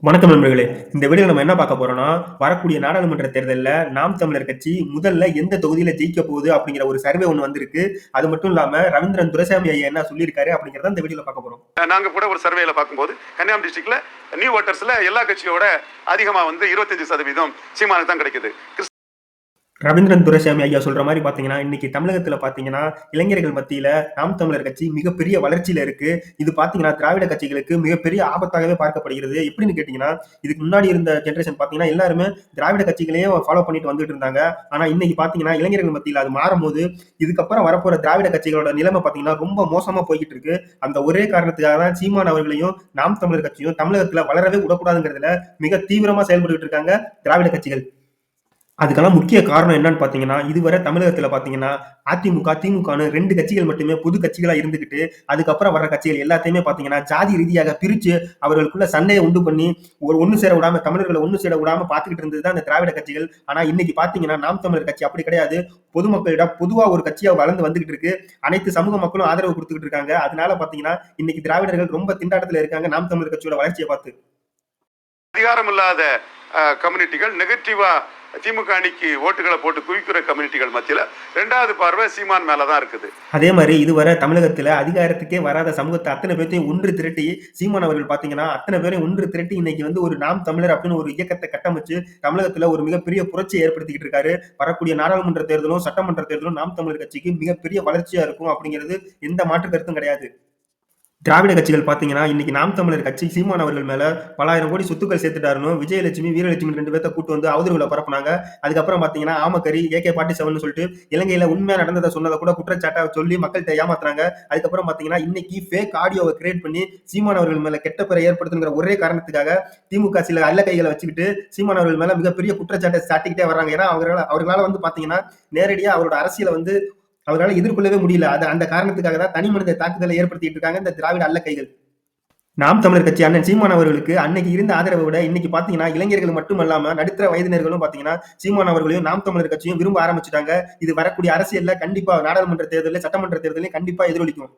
வணக்கம் நண்பர்களே. இந்த வீடியோல நம்ம என்ன பார்க்க போறோம்னா, வரக்கூடிய நாடாளுமன்ற தேர்தல்ல நாம் தமிழர் கட்சி முதல்ல எந்த தொகுதியில ஜெயிக்க போகுது அப்படிங்கிற ஒரு சர்வே ஒண்ணு வந்திருக்கு. அது மட்டும் இல்லாம ரவீந்திரன் துரைசாமி ஐயா என்ன சொல்லியிருக்காரு அப்படிங்கிறத இந்த வீடியோல பார்க்க போறோம். நாங்க கூட ஒரு சர்வேல பார்க்கும்போது கன்னியாகுமரி டிஸ்ட்ரிக்ட்ல நியூ ஓட்டர்ஸ்ல எல்லா கட்சியோட அதிகமா 25% சீமானுக்கு தான் கிடைக்குது. ரவீந்திரன் துரைசாமி ஐயா சொல்ற மாதிரி பாத்தீங்கன்னா, இன்னைக்கு தமிழகத்துல பாத்தீங்கன்னா, இளைஞர்கள் மத்தியில நாம் தமிழர் கட்சி மிகப்பெரிய வளர்ச்சியில இருக்கு. இது பாத்தீங்கன்னா, திராவிட கட்சிகளுக்கு மிகப்பெரிய ஆபத்தாகவே பார்க்கப்படுகிறது. எப்படின்னு கேட்டீங்கன்னா, இதுக்கு முன்னாடி இருந்த ஜெனரேஷன் பாத்தீங்கன்னா, எல்லாருமே திராவிட கட்சிகளையே ஃபாலோ பண்ணிட்டு வந்துட்டு இருந்தாங்க. ஆனா இன்னைக்கு பாத்தீங்கன்னா, இளைஞர்கள் மத்தியில அது மாறும்போது, இதுக்கப்புறம் வரப்போற திராவிட கட்சிகளோட நிலைமை பாத்தீங்கன்னா, ரொம்ப மோசமா போய்கிட்டு இருக்கு. அந்த ஒரே காரணத்துக்காக தான் சீமான் அவர்களையும், நாம் தமிழர் கட்சியும் தமிழகத்துல வளரவே விடக்கூடாதுங்கிறதுல மிக தீவிரமா செயல்பட்டுட்டு இருக்காங்க திராவிட கட்சிகள். அதுக்கெல்லாம் முக்கிய காரணம் என்னன்னு பாத்தீங்கன்னா, இதுவரை தமிழகத்துல பாத்தீங்கன்னா, அதிமுக, திமுகன்னு 2 கட்சிகள் மட்டுமே பொது கட்சிகளா இருந்துகிட்டு, அதுக்கப்புறம் வர்ற கட்சிகள் எல்லாத்தையுமே பாத்தீங்கன்னா, ஜாதி ரீதியாக பிரிச்சு, அவர்களுக்குள்ள சண்டைய உண்டு பண்ணி, ஒண்ணு சேர விடாம தமிழர்களை ஒண்ணு சேர விடாம பாத்துக்கிட்டு இருந்தது தான் இந்த திராவிட கட்சிகள். ஆனா இன்னைக்கு பாத்தீங்கன்னா, நாம் தமிழர் கட்சி அப்படி கிடையாது. பொதுமக்களிடம் பொதுவா ஒரு கட்சியா வளர்ந்து வந்துகிட்டு இருக்கு. அனைத்து சமூக மக்களும் ஆதரவு குடுத்துக்கிட்டு இருக்காங்க. அதனால பாத்தீங்கன்னா, இன்னைக்கு திராவிடர்கள் ரொம்ப திண்டாட்டத்துல இருக்காங்க நாம் தமிழர் கட்சியோட வளர்ச்சியை பார்த்து. அதிகாரம் இல்லாத கம்யூனிட்டிகள் நெகட்டிவா திமுக அணிக்கு ஓட்டுகளை போட்டு குவிக்கிற கம்யூனிட்டிகள் மத்தியில 2வது பார்வை சீமான் மேலதான் இருக்குது. அதே மாதிரி இதுவரை தமிழகத்துல அதிகாரத்துக்கே வராத சமூகத்தை அத்தனை பேர்த்தையும் ஒன்று திரட்டி சீமான் அவர்கள் பாத்தீங்கன்னா அத்தனை பேரையும் ஒன்று திரட்டி இன்னைக்கு ஒரு நாம் தமிழர் அப்படின்னு ஒரு இயக்கத்தை கட்டமைச்சு தமிழகத்துல ஒரு மிகப்பெரிய புரட்சியை ஏற்படுத்திக்கிட்டு இருக்காரு. வரக்கூடிய நாடாளுமன்ற தேர்தலும் சட்டமன்ற தேர்தலும் நாம் தமிழர் கட்சிக்கு மிகப்பெரிய வளர்ச்சியா இருக்கும் அப்படிங்கிறது எந்த மாற்று கருத்தும் கிடையாது. திராவிட கட்சிகள் பாத்தீங்கன்னா இன்னைக்கு நாம் தமிழர் கட்சி சீமான் அவர்கள் மேல பல ஆயிரம் கோடி சொத்துக்கள் சேர்த்துட்டாருன்னு விஜயலட்சுமி வீரலட்சுமி 2 பேர்த்த கூட்டு வந்து அவதூறுகளை பரப்புனாங்க. அதுக்கப்புறம் பாத்தீங்கன்னா ஆமக்கரி AK-47 சொல்லிட்டு இலங்கையில உண்மையா நடந்ததை சொன்னதை கூட குற்றச்சாட்டா சொல்லி மக்கள்கிட்ட ஏமாத்துறாங்க. அதுக்கப்புறம் பாத்தீங்கன்னா இன்னைக்கு ஃபேக் ஆடியோவை கிரியேட் பண்ணி சீமான் அவர்கள் மேல கெட்ட பெயரை ஏற்படுத்துங்கிற ஒரே காரணத்துக்காக திமுக சில அல்ல கைகளை வச்சுக்கிட்டு சீமான் அவர்கள் மேல மிகப்பெரிய குற்றச்சாட்டை சாட்டிக்கிட்டே வர்றாங்க. ஏன்னா அவர்களால பாத்தீங்கன்னா நேரடியா அவரோட அரசியலை அவரால் எதிர்கொள்ளவே முடியல. அந்த காரணத்துக்காக தான் தனி மனித தாக்குதலை ஏற்படுத்திட்டு இருக்காங்க இந்த திராவிட அல்ல கைகள். நாம் தமிழர் கட்சி அண்ணன் சீமான் அவர்களுக்கு அன்னைக்கு இருந்த ஆதரவை விட இன்னைக்கு பாத்தீங்கன்னா இளைஞர்கள் மட்டும் அல்லாம நடுத்தர வயதினர்களும் பாத்தீங்கன்னா சீமான் அவர்களையும் நாம் தமிழர் கட்சியும் விரும்ப ஆரம்பிச்சுட்டாங்க. இது வரக்கூடிய அரசியல்ல கண்டிப்பா நாடாளுமன்ற தேர்தலில் சட்டமன்ற தேர்தலையும் கண்டிப்பா எதிரொலிக்கும்.